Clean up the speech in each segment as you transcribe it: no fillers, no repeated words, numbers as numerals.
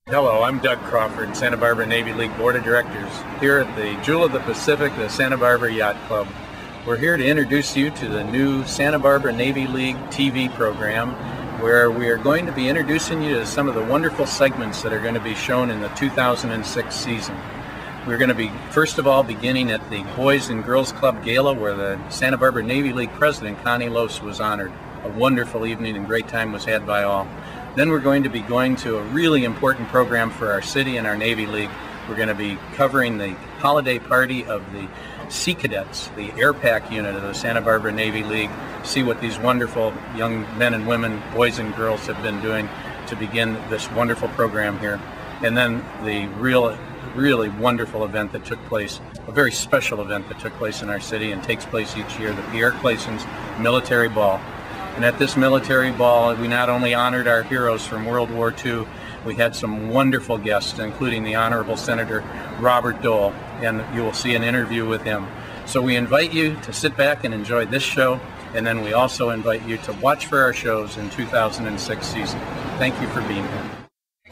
Hello, I'm Doug Crawford, Santa Barbara Navy League Board of Directors, here at the Jewel of the Pacific, the Santa Barbara Yacht Club. We're here to introduce you to the new Santa Barbara Navy League TV program, where we are going to be introducing you to some of the wonderful segments that are going to be shown in the 2006 season. We're going to be, first of all, beginning at the Boys and Girls Club Gala, where the Santa Barbara Navy League President, Connie Los, was honored. A wonderful evening and great time was had by all. Then we're going to be going to a really important program for our city and our Navy League. We're going to be covering the holiday party of the Sea Cadets, the AirPac unit of the Santa Barbara Navy League, see what these wonderful young men and women, boys and girls have been doing to begin this wonderful program here. And then the really wonderful event that took place, a very special event that took place in our city and takes place each year, the Pierre Claessens Military Ball. And at this military ball, we not only honored our heroes from World War II, we had some wonderful guests, including the Honorable Senator Robert Dole, and you will see an interview with him. So we invite you to sit back and enjoy this show, and then we also invite you to watch for our shows in 2006 season. Thank you for being here.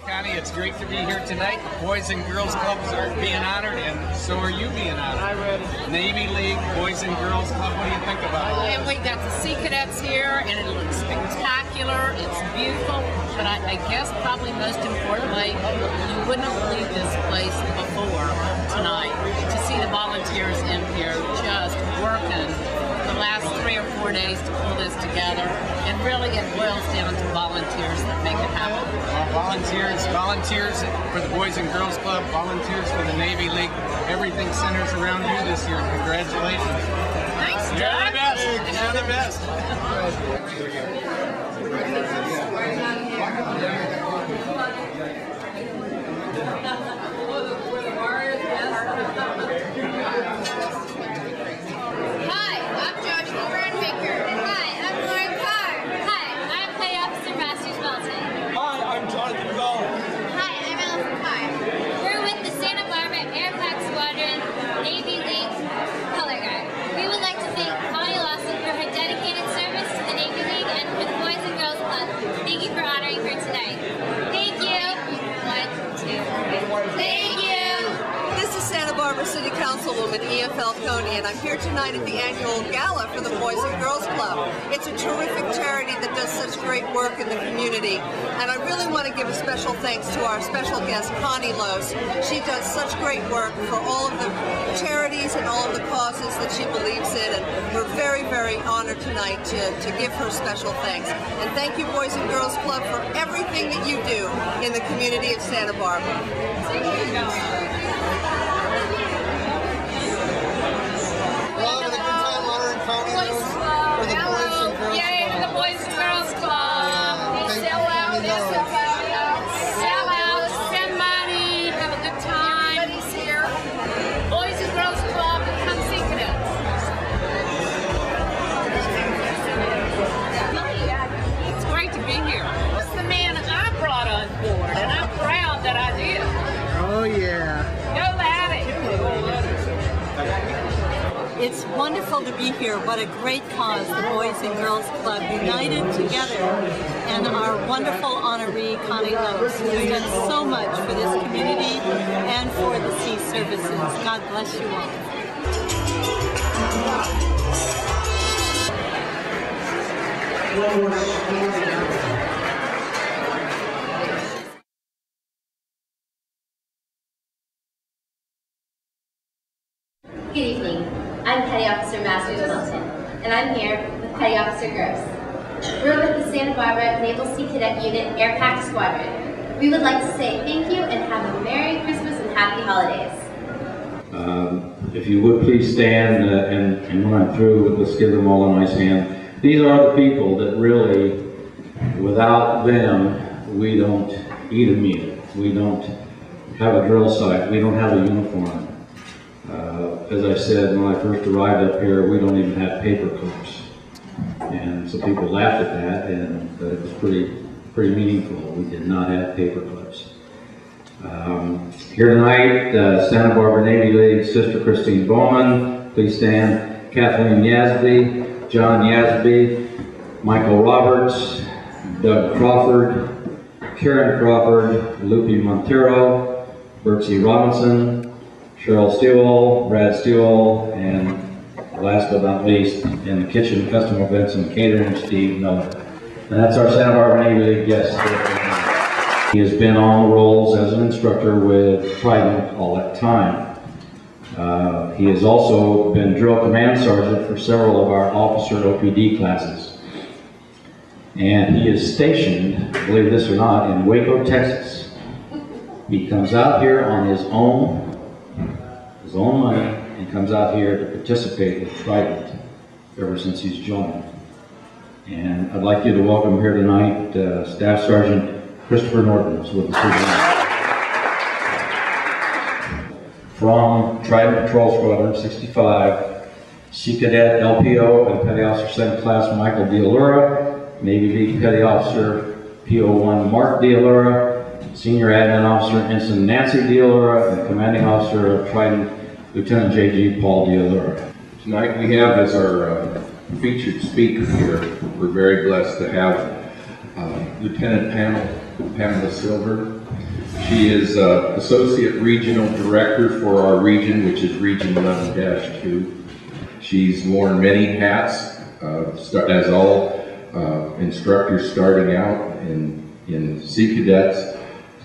Connie, it's great to be here tonight. Boys and Girls Clubs are being honored, and so are you being honored. Navy League, Boys and Girls Club, what do you think about it? And we got the Sea Cadets here, and it looks spectacular. It's beautiful, but I guess probably most importantly, you wouldn't have believed this place before tonight to see the volunteers in here just working the last 3 or 4 days to pull this together, and really it boils down to volunteers that make it happen. Volunteers for the Boys and Girls Club, volunteers for the Navy League. Everything centers around you this year. Congratulations. Thanks, Doug. You're the best. You're the best. Hi, I'm Joshua Brandmaker. Hi, I'm Lauren Carr. Hi, I'm Petty Officer Masters Melton. Hi, I'm Jonathan Bell. Hi, I'm Allison Carr. We're with the Santa Barbara AirPac Squadron Navy League Color Guard. We would like to thank Connie Lawson for her dedicated service to the Navy League and for the Boys and Girls Club. Thank you for honoring her tonight. Thank you. 1, 2, 3. Thank you. This is Santa Barbara City Councilwoman Ian Falcone, and I'm here tonight at the annual gala for the Boys and Girls Club. It's a terrific charity that does such great work in the community, and I really want to give a special thanks to our special guest, Connie Los. She does such great work for all of the charities and all of the causes that she believes in, and we're very honored tonight to give her special thanks. And thank you, Boys and Girls Club, for everything that you do in the community of Santa Barbara. Well, having a good time honoring Connie Los for the Boys and Girls Yay, Club. the Boys and Girls Club. Thank you, Sell out, Connie Los. sell out, spend money, have a good time. Everybody's here. Boys and Girls Club, come Sea Cadets. It's great to be here. It's the man I brought on board, and I'm proud that I did. Oh, yeah. Go at it. It's wonderful to be here. What a great cause, the Boys and Girls Club, united together, and our wonderful honoree, Connie Los, who has done so much for this community and for the sea services. God bless you all. Good evening. I'm Petty Officer Masters Milton, and I'm here with Petty Officer Gross. We're with the Santa Barbara Naval Sea Cadet Unit AirPac Squadron. We would like to say thank you and have a Merry Christmas and Happy Holidays. If you would please stand and when I'm through, let's give them all a nice hand. These are the people that really, without them, we don't eat a meal. We don't have a drill site. We don't have a uniform. As I said, when I first arrived up here, we don't even have paper clips. And so people laughed at that, but it was pretty meaningful. We did not have paper clips. Here tonight, Santa Barbara Navy League Sister Christine Bowman, please stand. Kathleen Yasby, John Yasby, Michael Roberts, Doug Crawford, Karen Crawford, Lupe Montero, Bertie Robinson, Cheryl Stewall, Brad Stewall, and last but not least, in the kitchen, custom events and catering, Steve Miller. And that's our Santa Barbara Navy League guest. He has been on the rolls as an instructor with Trident all that time. He has also been drill command sergeant for several of our officer OPD classes. And he is stationed, believe this or not, in Waco, Texas. He comes out here on his own money and comes out here to participate with Trident ever since he's joined. And I'd like you to welcome here tonight Staff Sergeant Christopher Norton with us tonight. From Trident Patrol Squadron 65, Sea Cadet LPO and Petty Officer 2nd Class Michael D'Allura, Navy League Petty Officer PO1 Mark D'Allura, Senior Admin Officer Ensign Nancy D'Allura, and Commanding Officer of Trident Lieutenant J.G. Paul D'Allura. Tonight we have as our featured speaker here, we're very blessed to have Lieutenant Pamela Silver. She is Associate Regional Director for our region, which is Region 11-2. She's worn many hats, as all instructors starting out in Sea Cadets,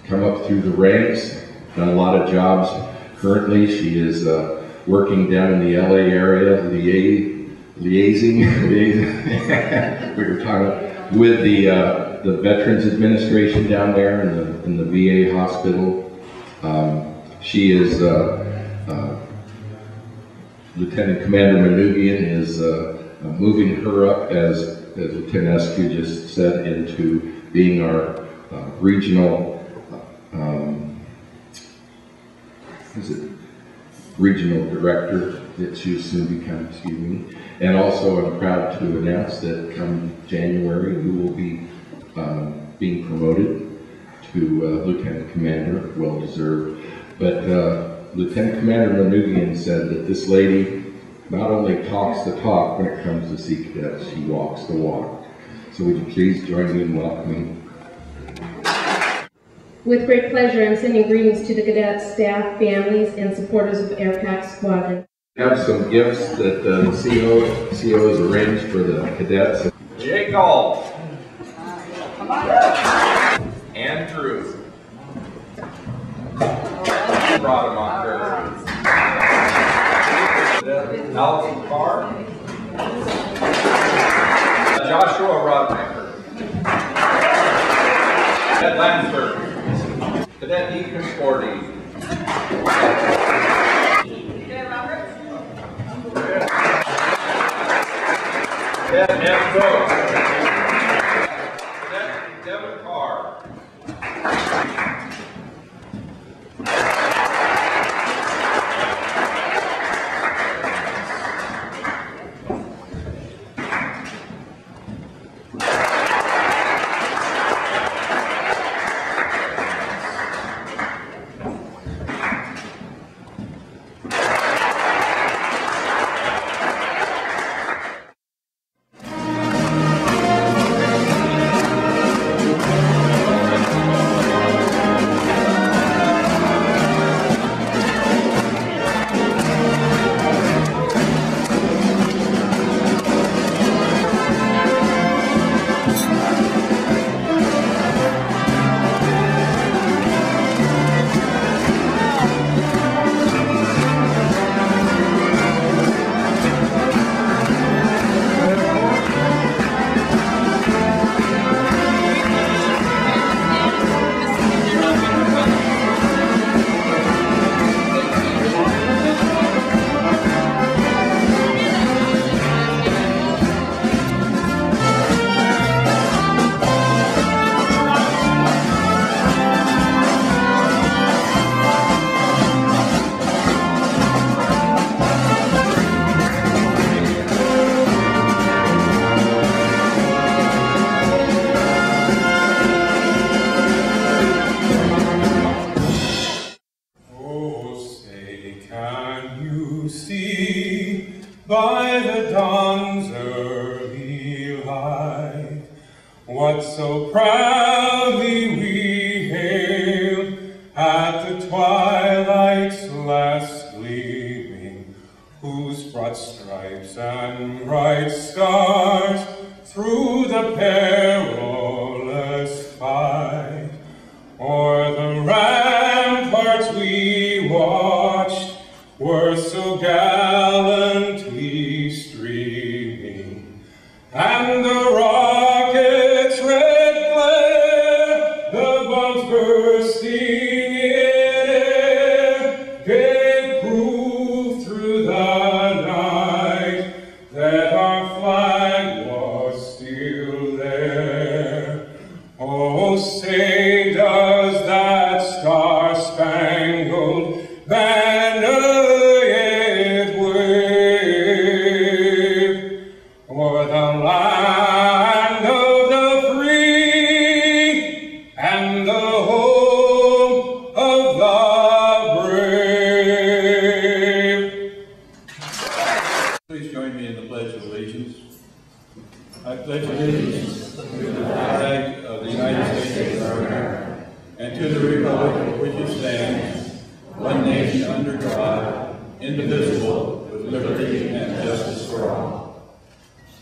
come up through the ranks, done a lot of jobs. Currently, she is working down in the LA area, liaising we were talking with the Veterans Administration down there in the VA hospital. She is Lieutenant Commander Manugian is moving her up, as Lieutenant Eskew just said, into being our regional regional director that she will soon become, excuse me. And also I'm proud to announce that come January we will be being promoted to Lieutenant Commander, well deserved. But Lieutenant Commander Manugian said that this lady not only talks the talk when it comes to Sea Cadets, she walks the walk. So would you please join me in welcoming. With great pleasure, I'm sending greetings to the cadet staff, families, and supporters of Airpac Squadron. We have some gifts that the CO has arranged for the cadets. Jake Gall. Andrew. Rademacher. Allison Carr. Joshua Rademacher. Ed Lansford. Cadet Ethan Sporty. Cadet Roberts. Cadet Ned Brooks. Cadet Devin Carr. By the dawn's early light, what so proudly we and bright stars through the perilous fight. O'er the ramparts we watched were so gallantly streaming, and the rocket's red glare, the bombs bursting in air, gave proof through the night that our flag was still there. Oh, say does that star-spangled banner yet wave o'er the land of the free and the home of the brave? Please join me in the Pledge of Allegiance. I pledge allegiance to the flag of the United States of America and to the republic for which it stands, one nation under God, indivisible, with liberty and justice for all.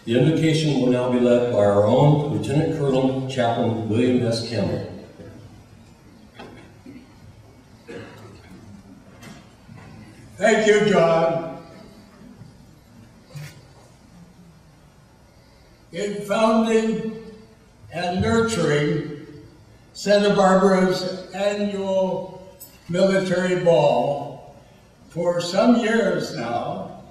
The invocation will now be led by our own Lieutenant Colonel Chaplain William S. Campbell. Thank you, John. In founding and nurturing Santa Barbara's annual military ball for some years now,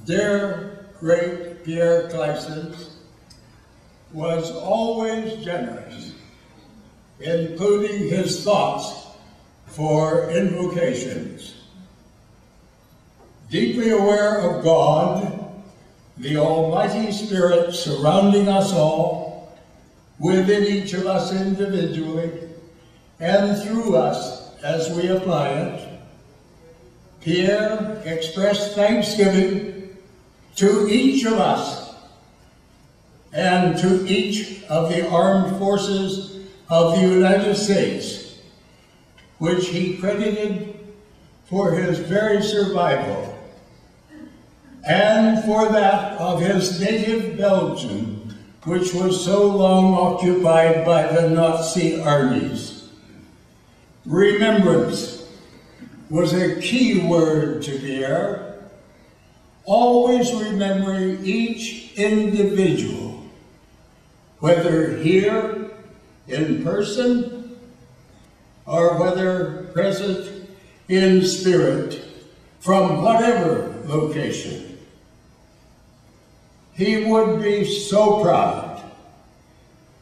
dear great Pierre Claessens was always generous, including his thoughts for invocations. Deeply aware of God, the Almighty Spirit surrounding us all, within each of us individually, and through us as we apply it, Pierre expressed thanksgiving to each of us and to each of the armed forces of the United States, which he credited for his very survival and for that of his native Belgium, which was so long occupied by the Nazi armies. Remembrance was a key word to Pierre, always remembering each individual, whether here in person or whether present in spirit from whatever location. He would be so proud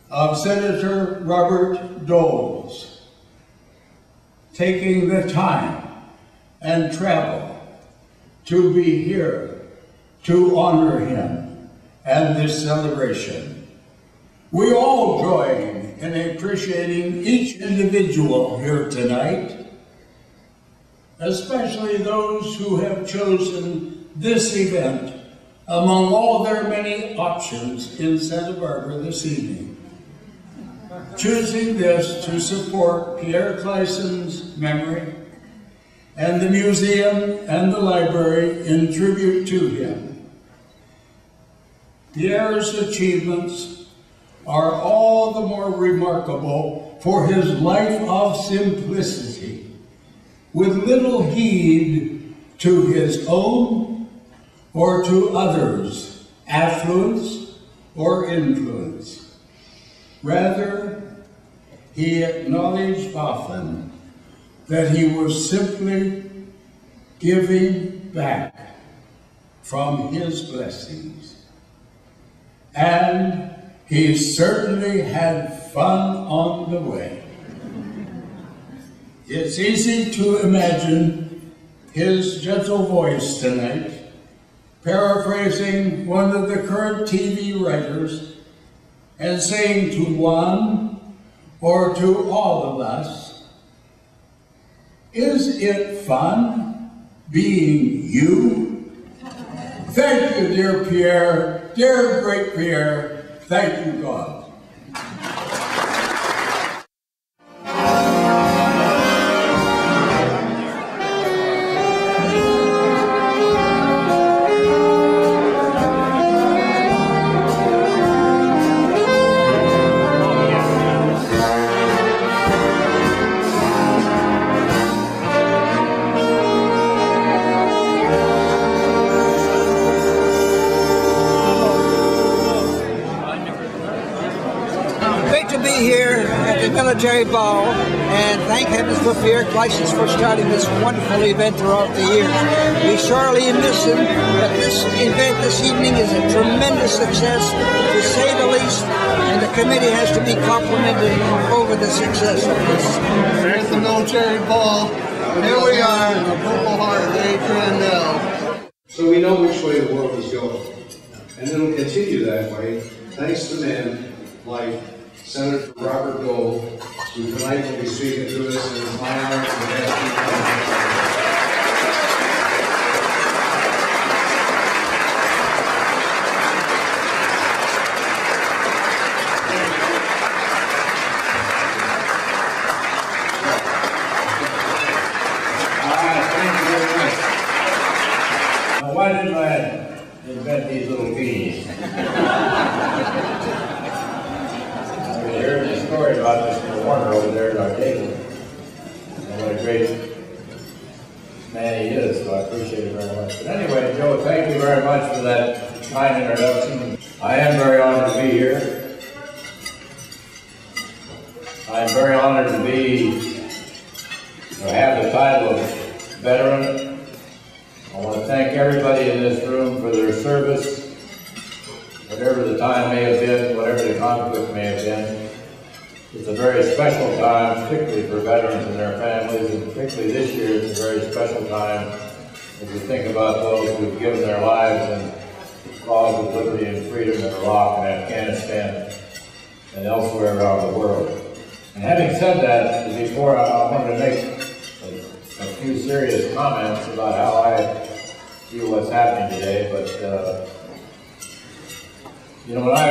of Senator Robert Doles taking the time and travel to be here to honor him and this celebration. We all join in appreciating each individual here tonight, especially those who have chosen this event among all their many options in Santa Barbara this evening, choosing this to support Pierre Claessens' memory and the museum and the library in tribute to him. Pierre's achievements are all the more remarkable for his life of simplicity, with little heed to his own or to others' affluence or influence. Rather, he acknowledged often that he was simply giving back from his blessings. And he certainly had fun on the way. It's easy to imagine his gentle voice tonight, paraphrasing one of the current TV writers and saying to one or to all of us, "Is it fun being you?" Thank you, dear Pierre, dear great Pierre. Thank you, God. military ball and thank heavens for Pierre Gleisches for starting this wonderful event throughout the years. We sorely miss him, but this event this evening is a tremendous success, to say the least, and the committee has to be complimented over the success of this. There's the military ball. Here we are in the Purple Heart of Dave Crandell. So we know which way the world is going, and it'll continue that way thanks to men like Senator Robert Dole, who tonight will be speaking to us, and it's my honor to have Why didn't I invent these little bees? We heard the story about Mr. Warner over there at our table, and what a great man he is, so I appreciate it very much. But anyway, Joe, thank you very much for that kind introduction. I am very honored to be here. I am very honored to have the title of veteran. I want to thank everybody in this room for their service, whatever the time may have been, whatever the conflict may have been. It's a very special time, particularly for veterans and their families, and particularly this year, it's a very special time as we think about those who've given their lives in the cause of liberty and freedom in Iraq and Afghanistan and elsewhere around the world. And having said that, before I wanted to make a few serious comments about how I feel what's happening today, but you know, when I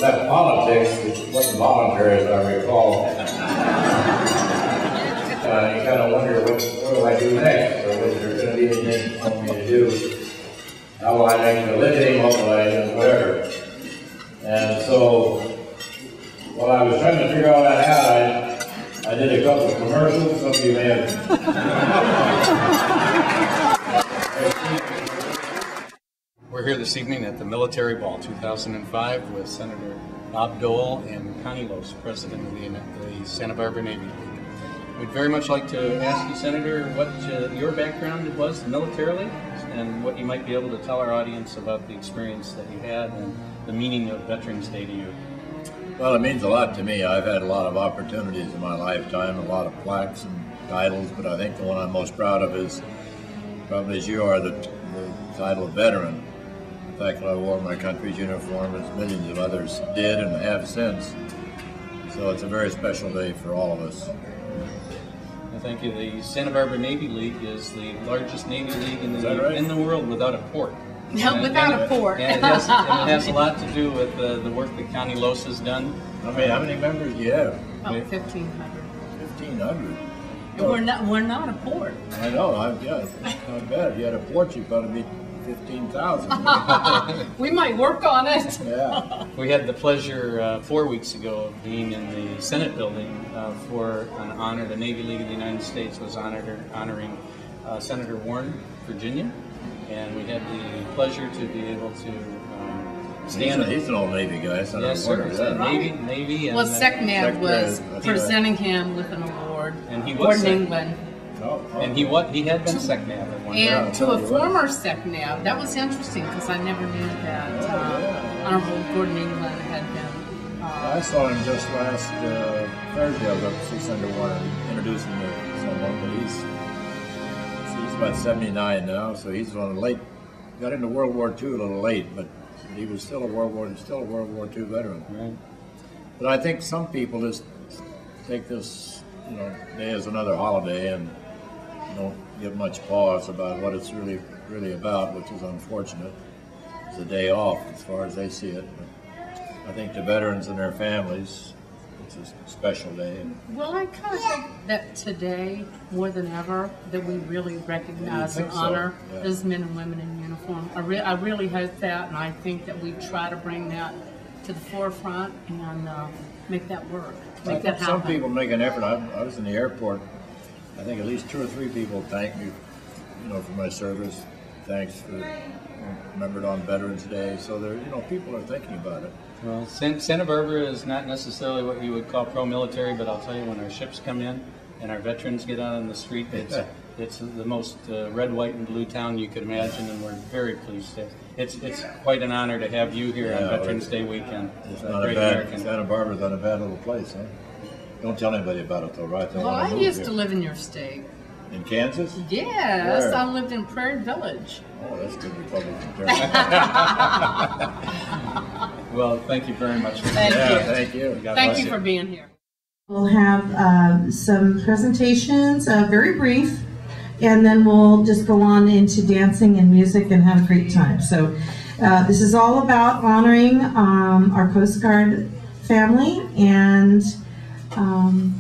left politics, it wasn't voluntary, as I recall. You kind of wonder, what do I do next? Or is there going to be anything for me to do? How will I make a living? What will I do? Whatever. And so, while I was trying to figure all that out, I did a couple of commercials. Some of you may have. We're here this evening at the Military Ball 2005 with Senator Bob Dole and Connie Loos, President of the Santa Barbara Navy League. We'd very much like to ask you, Senator, what your background was militarily and what you might be able to tell our audience about the experience that you had and the meaning of Veterans Day to you. Well, it means a lot to me. I've had a lot of opportunities in my lifetime, a lot of plaques and titles, but I think the one I'm most proud of is, probably as you are, the title of veteran. The fact that I wore my country's uniform as millions of others did and have since. So it's a very special day for all of us. Well, thank you. The Santa Barbara Navy League is the largest Navy league in the world without a port. No, without a port. And it has a lot to do with the work that Connie Loos has done. I mean, how many members do you have? Oh, 1,500. 1,500? We're not a port. I know, yeah, it's not bad. If you had a port, you'd probably be 15,000. We might work on it. Yeah. We had the pleasure 4 weeks ago of being in the Senate building for an honor. The Navy League of the United States was honoring Senator Warren, Virginia, and we had the pleasure to be able to stand. He's an old Navy guy. So yes, sir. Navy. Well, SECNAV was presenting him with an award. And he was Gordon England. And he had been SECNAV at one time. And to a former SECNAV, that was interesting because I never knew that Honorable Gordon England had been. I saw him just last Thursday. I was up to see Senator Warner introducing me to someone, but he's about 79 now, so he's on a late. Got into World War II a little late, but he was still a World War II veteran. Right. But I think some people just take this, day as another holiday and don't give much pause about what it's really about, which is unfortunate. It's a day off as far as they see it. But I think the veterans and their families, it's a special day. Well, I kind of think that today, more than ever, that we really recognize and honor those men and women in uniform. I really hope that, and I think that we try to bring that to the forefront and make that work, make that happen. Some people make an effort. I was in the airport. I think at least 2 or 3 people thanked me, for my service. thanks for remembered on Veterans Day. So there, people are thinking about it. Well, Santa Barbara is not necessarily what you would call pro-military, but I'll tell you, when our ships come in and our veterans get out on the street, it's the most red, white, and blue town you could imagine, and we're very pleased. It's quite an honor to have you here on Veterans Day weekend. It's not a bad, Santa Barbara's not a bad little place, huh? Don't tell anybody about it though, right? Well, I used to live in your state. In Kansas? Yes, Where? I lived in Prairie Village. Oh, that's good Republican term. Well, thank you very much. Thank you. Thank you. Thank you for being here. We'll have some presentations, very brief, and then we'll just go on into dancing and music and have a great time. So this is all about honoring our Coast Guard family, and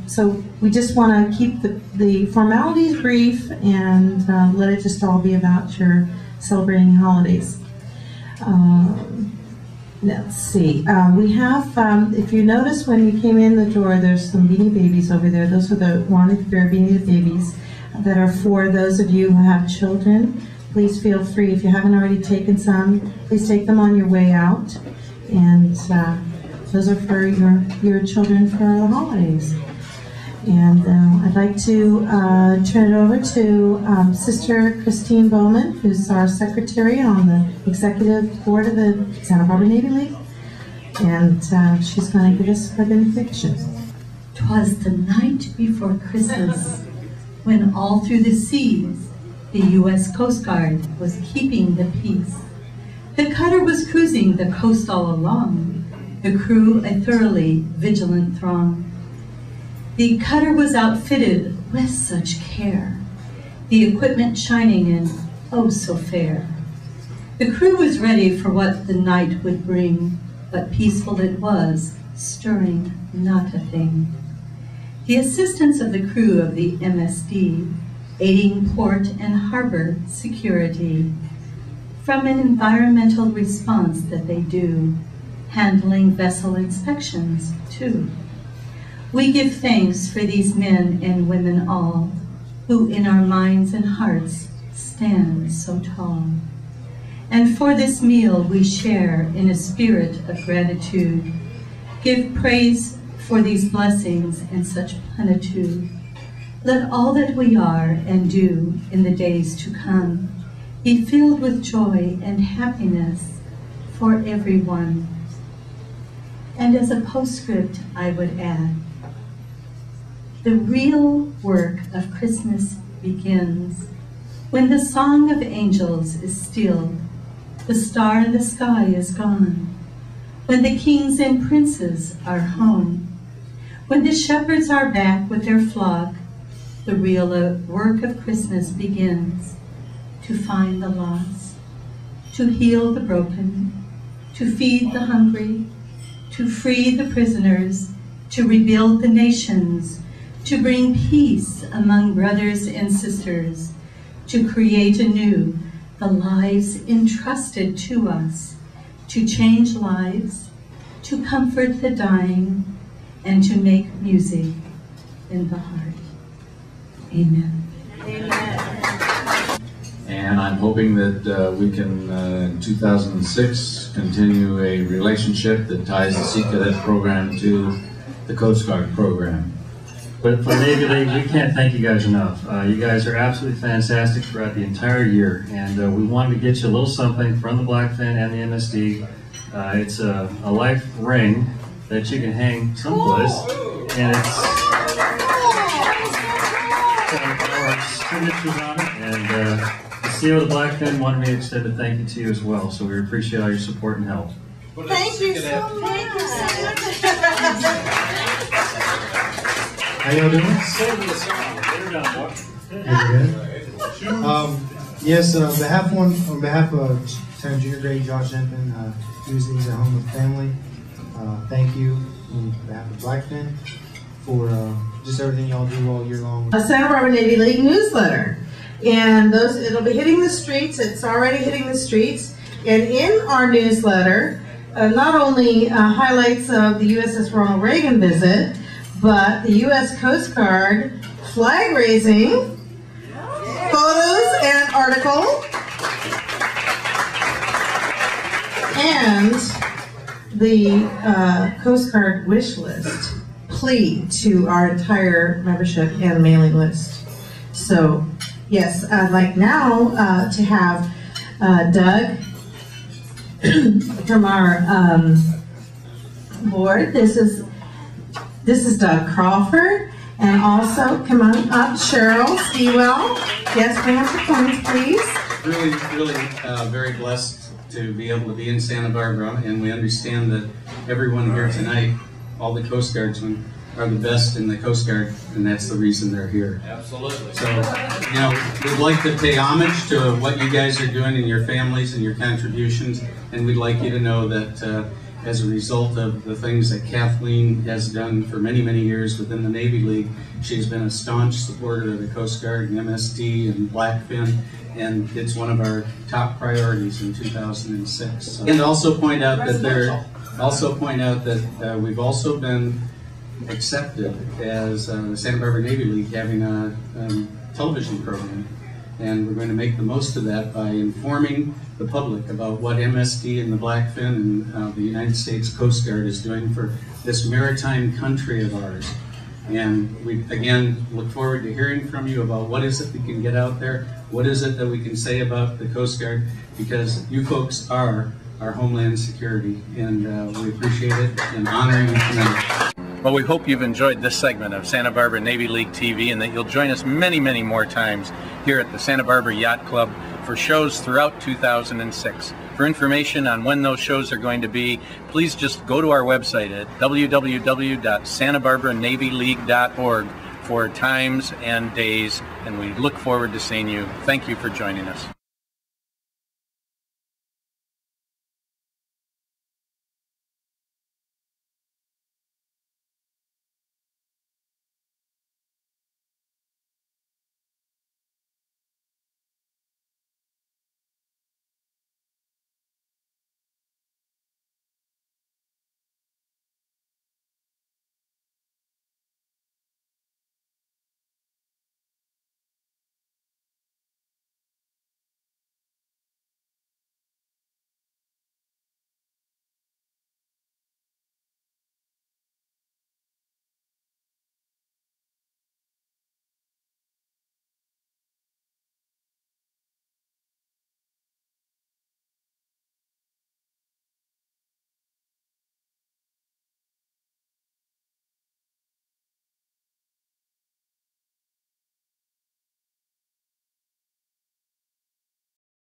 so we just want to keep the formalities brief and let it just all be about your celebrating holidays. Let's see. We have, if you notice when you came in the door, there's some Beanie Babies over there. Those are the Wanted Bear Beanie Babies that are for those of you who have children. Please feel free. If you haven't already taken some, please take them on your way out. And those are for your children for the holidays. And I'd like to turn it over to Sister Christine Bowman, who's our secretary on the executive board of the Santa Barbara Navy League. And she's going to give us her benediction. 'Twas the night before Christmas, when all through the seas, the U.S. Coast Guard was keeping the peace. The cutter was cruising the coast all along, the crew a thoroughly vigilant throng. The cutter was outfitted with such care, the equipment shining and oh so fair. The crew was ready for what the night would bring, but peaceful it was, stirring not a thing. The assistance of the crew of the MSD, aiding port and harbor security, from an environmental response that they do, handling vessel inspections too. We give thanks for these men and women all, who in our minds and hearts stand so tall. And for this meal we share in a spirit of gratitude, give praise for these blessings and such plenitude. Let all that we are and do in the days to come be filled with joy and happiness for everyone. And as a postscript, I would add, the real work of Christmas begins when the song of angels is stilled, the star in the sky is gone, when the kings and princes are home, when the shepherds are back with their flock, the real work of Christmas begins, to find the lost, to heal the broken, to feed the hungry, to free the prisoners, to rebuild the nations, to bring peace among brothers and sisters, to create anew the lives entrusted to us, to change lives, to comfort the dying, and to make music in the heart. Amen. Amen. And I'm hoping that we can, in 2006, continue a relationship that ties the Sea Cadet program to the Coast Guard program. But for Navy League, we can't thank you guys enough. You guys are absolutely fantastic throughout the entire year, and we wanted to get you a little something from the Blackfin and the MSD. It's a life ring that you can hang someplace, and it's our signatures on it, and the CEO of the Blackfin wanted me to extend a thank you to you as well, so we appreciate all your support and help. Thank you so much. How y'all doing? Yes, on behalf of Lieutenant Junior Grade Josh Empin, he's at home with family. Thank you on behalf of Blackfin for just everything y'all do all year long. A Santa Barbara Navy League newsletter, and it'll be hitting the streets. It's already hitting the streets, and in our newsletter, not only highlights of the USS Ronald Reagan visit, but the U.S. Coast Guard flag raising, photos and article, and the Coast Guard wish list plea to our entire membership and mailing list. So, yes, I'd like now to have Doug from our board. This is Doug Crawford, and also come on up, Cheryl Sewell. Yes, bring up the coins, please. Really, very blessed to be able to be in Santa Barbara, and we understand that everyone here tonight, all the Coast Guardsmen, are the best in the Coast Guard, and that's the reason they're here. Absolutely. So, we'd like to pay homage to what you guys are doing and your families and your contributions, and we'd like you to know that as a result of the things that Kathleen has done for many, many years within the Navy League, she's been a staunch supporter of the Coast Guard and MSD and Blackfin, and it's one of our top priorities in 2006. So, and also point out that we've also been accepted as the Santa Barbara Navy League having a television program, and we're going to make the most of that by informing the public about what MSD and the Blackfin and the United States Coast Guard is doing for this maritime country of ours. And we, again, look forward to hearing from you about what is it we can get out there, what is it that we can say about the Coast Guard, because you folks are our homeland security, and we appreciate it and honor you tonight. Well, we hope you've enjoyed this segment of Santa Barbara Navy League TV, and that you'll join us many, many more times here at the Santa Barbara Yacht Club for shows throughout 2006. For information on when those shows are going to be, please just go to our website at www.santabarbaranavyleague.org for times and days, and we look forward to seeing you. Thank you for joining us.